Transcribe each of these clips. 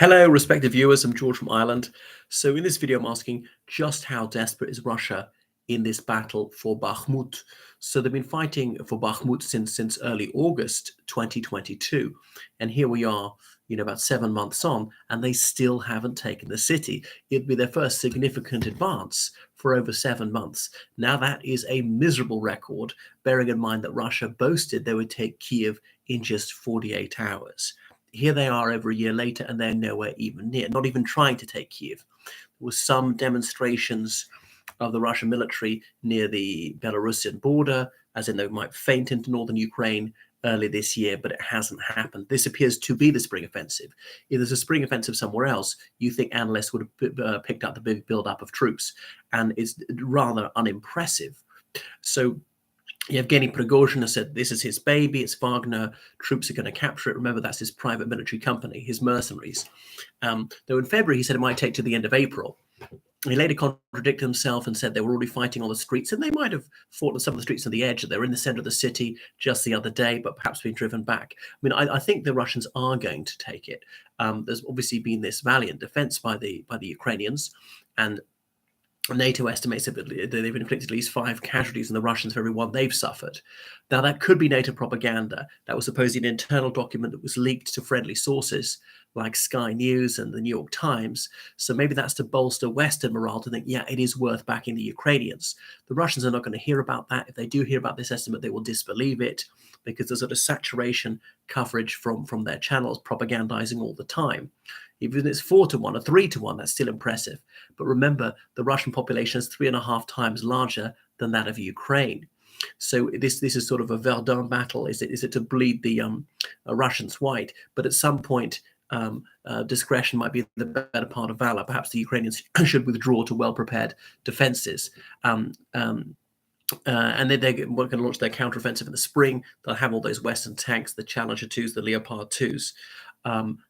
Hello, respected viewers. I'm George from Ireland. So in this video, I'm asking just how desperate is Russia in this battle for Bakhmut? So they've been fighting for Bakhmut since early August 2022, and here we are, about 7 months on, and they still haven't taken the city. It'd be their first significant advance for over 7 months. Now that is a miserable record, bearing in mind that Russia boasted they would take Kiev in just 48 hours. Here they are over a year later, and they're nowhere even near, not even trying to take Kiev. There were some demonstrations of the Russian military near the Belarusian border, as in they might feint into northern Ukraine early this year, but it hasn't happened. This appears to be the spring offensive. If there's a spring offensive somewhere else, you think analysts would have picked up the big buildup of troops, and it's rather unimpressive. So Yevgeny Priogzhin has said this is his baby, it's Wagner, troops are going to capture it. Remember, that's his private military company, his mercenaries. Though in February, he said it might take to the end of April. He later contradicted himself and said they were already fighting on the streets, and they might have fought on some of the streets on the edge. They were in the center of the city just the other day, but perhaps been driven back. I mean, I think the Russians are going to take it. There's obviously been this valiant defense by the Ukrainians, and NATO estimates that they've inflicted at least 5 casualties on the Russians for every one they've suffered. Now, that could be NATO propaganda. That was supposedly an internal document that was leaked to friendly sources like Sky News and the New York Times. So maybe that's to bolster Western morale to think, yeah, it is worth backing the Ukrainians. The Russians are not going to hear about that. If they do hear about this estimate, they will disbelieve it because there's sort of saturation coverage from their channels, propagandizing all the time. Even if it's 4-1 or 3-1, that's still impressive. But remember, the Russian population is 3.5 times larger than that of Ukraine. So this is sort of a Verdun battle. Is it to bleed the Russians white? But at some point, discretion might be the better part of valor. Perhaps the Ukrainians should withdraw to well-prepared defenses. And then they're going to launch their counteroffensive in the spring. They'll have all those Western tanks, the Challenger 2s, the Leopard 2s,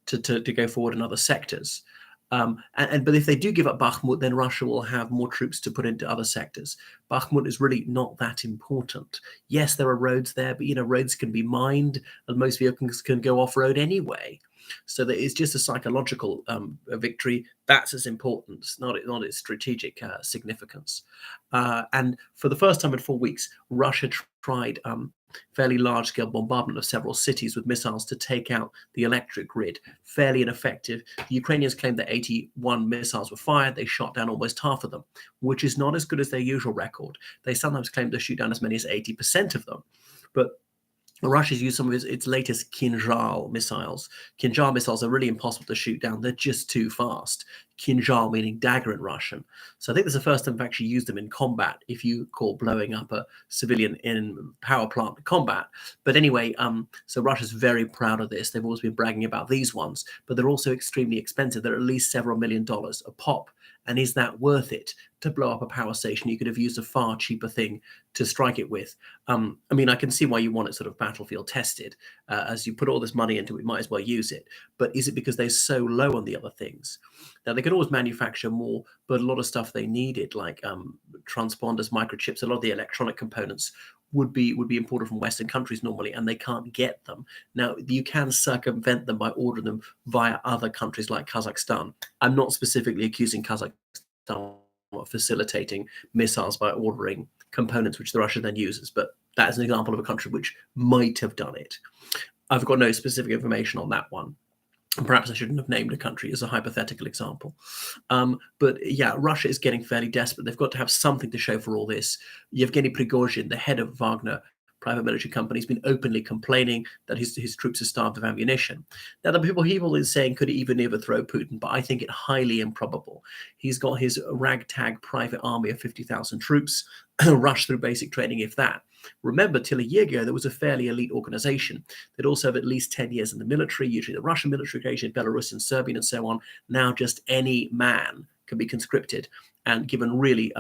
to go forward in other sectors. But if they do give up Bakhmut, then Russia will have more troops to put into other sectors. Bakhmut is really not that important. Yes, there are roads there, but roads can be mined, and most vehicles can go off-road anyway. So that it's just a psychological victory. That's as important, not its strategic significance. And for the first time in 4 weeks, Russia tried fairly large-scale bombardment of several cities with missiles to take out the electric grid. Fairly ineffective. The Ukrainians claimed that 81 missiles were fired. They shot down almost half of them, which is not as good as their usual record. They sometimes claim to shoot down as many as 80% of them. But Russia's used some of its latest Kinzhal missiles. Kinzhal missiles are really impossible to shoot down. They're just too fast. Kinzhal meaning dagger in Russian. So I think this is the first time I've actually used them in combat, if you call blowing up a civilian in power plant combat. But anyway, so Russia's very proud of this. They've always been bragging about these ones, but they're also extremely expensive. They're at least several $1 million a pop. And is that worth it to blow up a power station? You could have used a far cheaper thing to strike it with. I mean, I can see why you want it sort of battlefield tested. As you put all this money into it, might as well use it. But is it because they're so low on the other things? Now, they could always manufacture more, but a lot of stuff they needed, like transponders, microchips, a lot of the electronic components would be imported from Western countries normally, and they can't get them. Now, you can circumvent them by ordering them via other countries like Kazakhstan. I'm not specifically accusing Kazakhstan of facilitating missiles by ordering components which the Russia then uses, but that is an example of a country which might have done it. I've got no specific information on that one. And perhaps I shouldn't have named a country as a hypothetical example. But yeah, Russia is getting fairly desperate. They've got to have something to show for all this. Yevgeny Priogzhin, the head of Wagner private military company, has been openly complaining that his troops are starved of ammunition. Now, the people is saying could he even overthrow Putin, but I think it highly improbable. He's got his ragtag private army of 50,000 troops, rush through basic training, if that. Remember, till a year ago, there was a fairly elite organization that also have at least 10 years in the military, usually the Russian military, occasionally Belarusian, Serbian, and so on. Now just any man can be conscripted and given really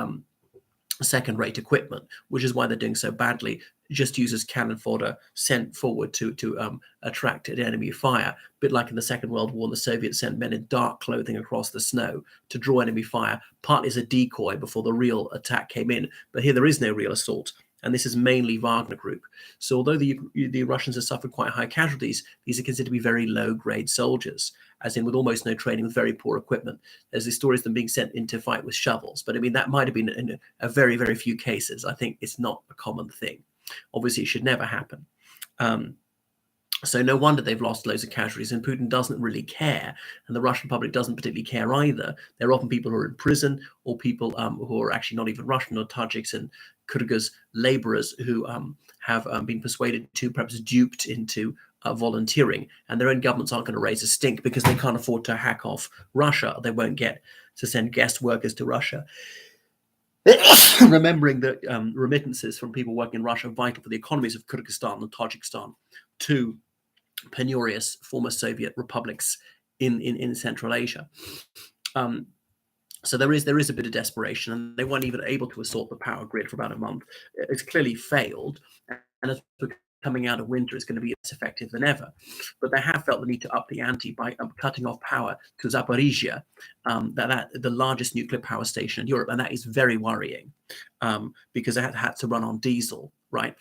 second-rate equipment, which is why they're doing so badly. Just uses cannon fodder sent forward to attract enemy fire. A bit like in the Second World War, the Soviets sent men in dark clothing across the snow to draw enemy fire, partly as a decoy before the real attack came in. But here there is no real assault. and this is mainly Wagner Group. So although the Russians have suffered quite high casualties, these are considered to be very low-grade soldiers, as in with almost no training, with very poor equipment. There's these stories of them being sent in to fight with shovels, but I mean, that might have been in a very, very few cases. I think it's not a common thing. Obviously, it should never happen. So no wonder they've lost loads of casualties, and Putin doesn't really care, and the Russian public doesn't particularly care either. There are often people who are in prison, or people who are actually not even Russian, or Tajiks and Kyrgyz laborers who have been persuaded to, perhaps duped into volunteering, and their own governments aren't going to raise a stink because they can't afford to hack off Russia. They won't get to send guest workers to Russia. Remembering that remittances from people working in Russia are vital for the economies of Kyrgyzstan and Tajikistan, two penurious former Soviet republics in Central Asia. So there is a bit of desperation, and they weren't even able to assault the power grid for about a month. It's clearly failed, and as we're coming out of winter, it's going to be less effective than ever. But they have felt the need to up the ante by cutting off power to Zaporizhia, the largest nuclear power station in Europe, and that is very worrying because they had to run on diesel, right?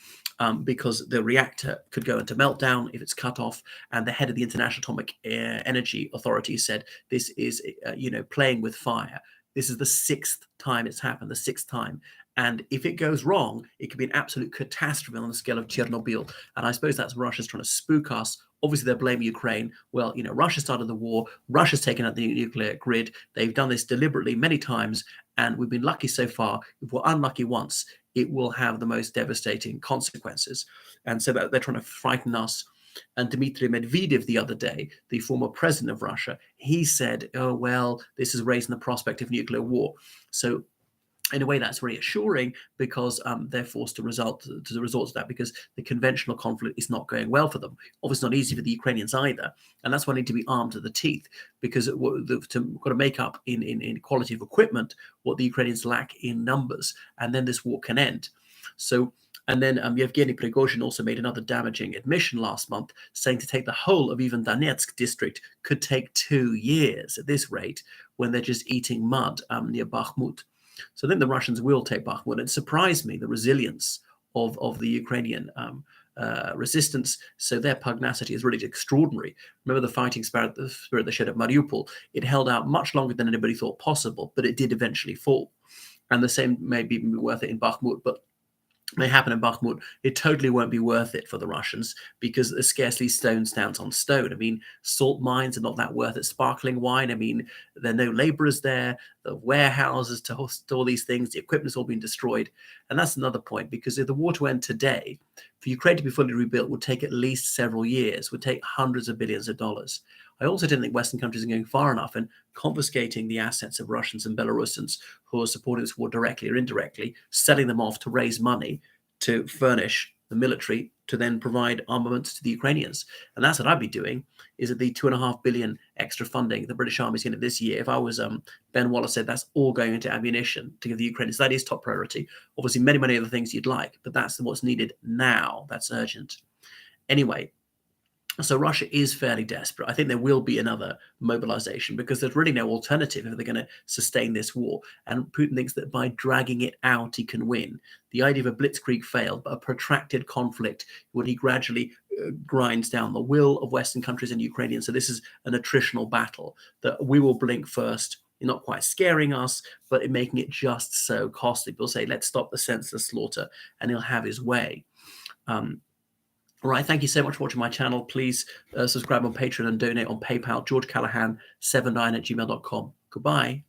Because the reactor could go into meltdown if it's cut off. And the head of the International Atomic Energy Authority said this is, playing with fire. This is the sixth time it's happened, the sixth time. And if it goes wrong, it could be an absolute catastrophe on the scale of Chernobyl. And I suppose that's Russia's trying to spook us. Obviously, they're blaming Ukraine. Well, Russia started the war. Russia's taken out the nuclear grid. They've done this deliberately many times. And we've been lucky so far. If we're unlucky once, it will have the most devastating consequences. And so they're trying to frighten us. And Dmitry Medvedev the other day, the former president of Russia, he said, oh, well, this is raising the prospect of nuclear war. So in a way, that's reassuring because they're forced to resort to that because the conventional conflict is not going well for them. Obviously, not easy for the Ukrainians either, and that's why they need to be armed to the teeth because we've got to make up in quality of equipment what the Ukrainians lack in numbers, and then this war can end. So. And then Yevgeny Priogzhin also made another damaging admission last month, saying to take the whole of even Donetsk district could take 2 years at this rate when they're just eating mud near Bakhmut. So then the Russians will take Bakhmut. It surprised me, the resilience of the Ukrainian resistance. So their pugnacity is really extraordinary. Remember the fighting spirit they showed at Mariupol. It held out much longer than anybody thought possible, but it did eventually fall. And the same may be worth it in Bakhmut, but may happen in Bakhmut, it totally won't be worth it for the Russians because there's scarcely stone stands on stone. I mean, salt mines are not that worth it. Sparkling wine, I mean, there are no laborers there. The warehouses to store these things, the equipment's all been destroyed. And that's another point because if the war to end today, for Ukraine to be fully rebuilt would take at least several years, would take hundreds of billions of dollars. I also don't think Western countries are going far enough in confiscating the assets of Russians and Belarusians who are supporting this war directly or indirectly, selling them off to raise money to furnish the military to then provide armaments to the Ukrainians. And that's what I'd be doing, is that the $2.5 billion extra funding the British Army is getting this year, if I was Ben Wallace said that's all going into ammunition to give the Ukrainians. That is top priority. Obviously, many, many other things you'd like, but that's what's needed now. That's urgent. Anyway, so Russia is fairly desperate. I think there will be another mobilization because there's really no alternative if they're going to sustain this war. And Putin thinks that by dragging it out, he can win. The idea of a blitzkrieg failed, but a protracted conflict when he gradually grinds down the will of Western countries and Ukrainians. So this is an attritional battle that we will blink first. Not quite scaring us, but in making it just so costly. People say, let's stop the senseless slaughter, and he'll have his way. All right, thank you so much for watching my channel. Please subscribe on Patreon and donate on PayPal. GeorgeCallahan79@gmail.com. Goodbye.